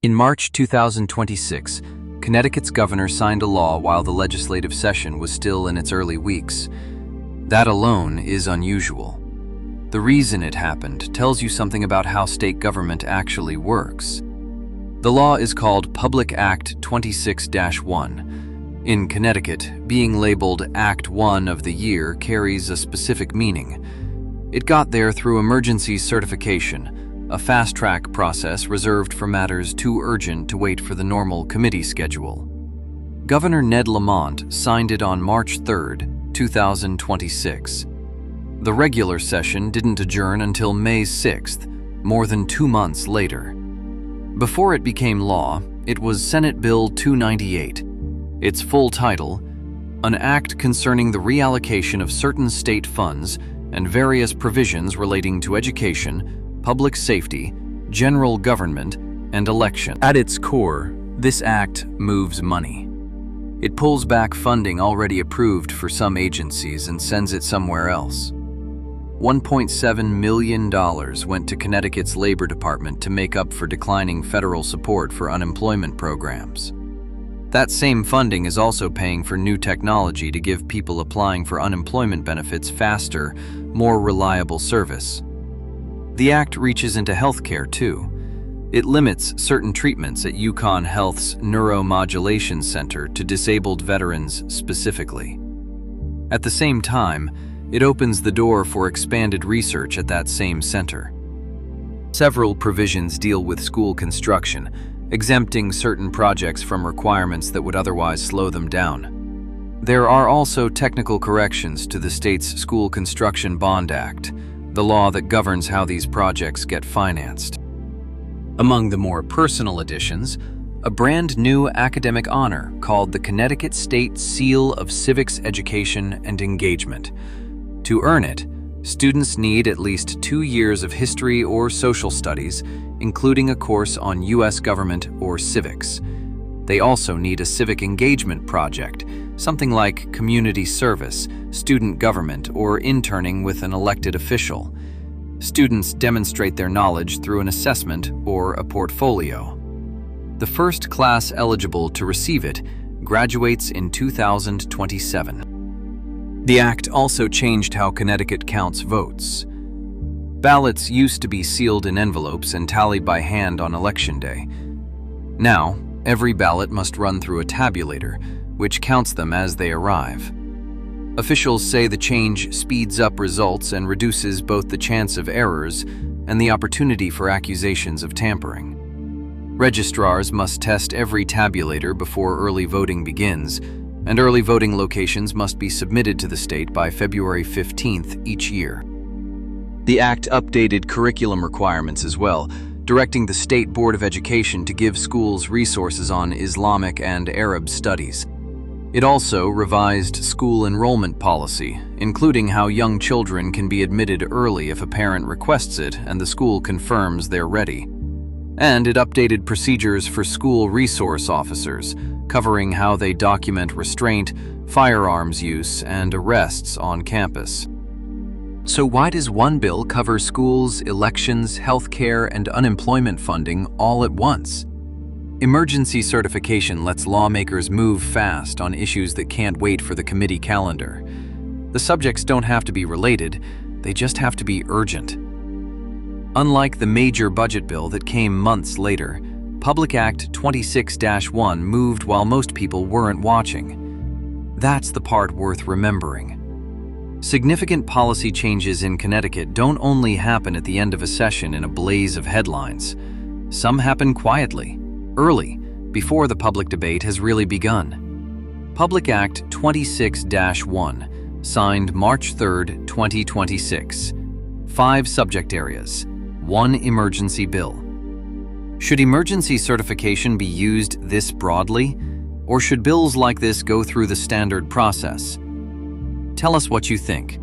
In March 2026, Connecticut's governor signed a law while the legislative session was still in its early weeks. That alone is unusual. The reason it happened tells you something about how state government actually works. The law is called Public Act 26-1. In Connecticut, being labeled Act 1 of the year carries a specific meaning. It got there through emergency certification, a fast-track process reserved for matters too urgent to wait for the normal committee schedule. Governor Ned Lamont signed it on March 3, 2026. The regular session didn't adjourn until May 6th, more than 2 months later. Before it became law, it was Senate Bill 298. Its full title, An Act Concerning the Reallocation of Certain State Funds and Various Provisions Relating to Education, Public Safety, General Government, and Election. At its core, this act moves money. It pulls back funding already approved for some agencies and sends it somewhere else. $1.7 million went to Connecticut's Labor Department to make up for declining federal support for unemployment programs. That same funding is also paying for new technology to give people applying for unemployment benefits faster, more reliable service. The act reaches into healthcare too. It limits certain treatments at UConn Health's Neuromodulation Center to disabled veterans specifically. At the same time, it opens the door for expanded research at that same center. Several provisions deal with school construction, exempting certain projects from requirements that would otherwise slow them down. There are also technical corrections to the state's School Construction Bond Act, the law that governs how these projects get financed. Among the more personal additions, a brand new academic honor called the Connecticut State Seal of Civics Education and Engagement. To earn it, students need at least 2 years of history or social studies, including a course on U.S. government or civics. They also need a civic engagement project, something like community service, student government, or interning with an elected official. Students demonstrate their knowledge through an assessment or a portfolio. The first class eligible to receive it graduates in 2027. The act also changed how Connecticut counts votes. Ballots used to be sealed in envelopes and tallied by hand on election day. Now, every ballot must run through a tabulator, which counts them as they arrive. Officials say the change speeds up results and reduces both the chance of errors and the opportunity for accusations of tampering. Registrars must test every tabulator before early voting begins, and early voting locations must be submitted to the state by February 15th each year. The act updated curriculum requirements as well, directing the State Board of Education to give schools resources on Islamic and Arab studies. It also revised school enrollment policy, including how young children can be admitted early if a parent requests it and the school confirms they're ready. And it updated procedures for school resource officers, covering how they document restraint, firearms use, and arrests on campus. So why does one bill cover schools, elections, healthcare, and unemployment funding all at once? Emergency certification lets lawmakers move fast on issues that can't wait for the committee calendar. The subjects don't have to be related, they just have to be urgent. Unlike the major budget bill that came months later, Public Act 26-1 moved while most people weren't watching. That's the part worth remembering. Significant policy changes in Connecticut don't only happen at the end of a session in a blaze of headlines. Some happen quietly, early, before the public debate has really begun. Public Act 26-1, signed March 3, 2026. 5 subject areas, 1 emergency bill. Should emergency certification be used this broadly, or should bills like this go through the standard process? Tell us what you think.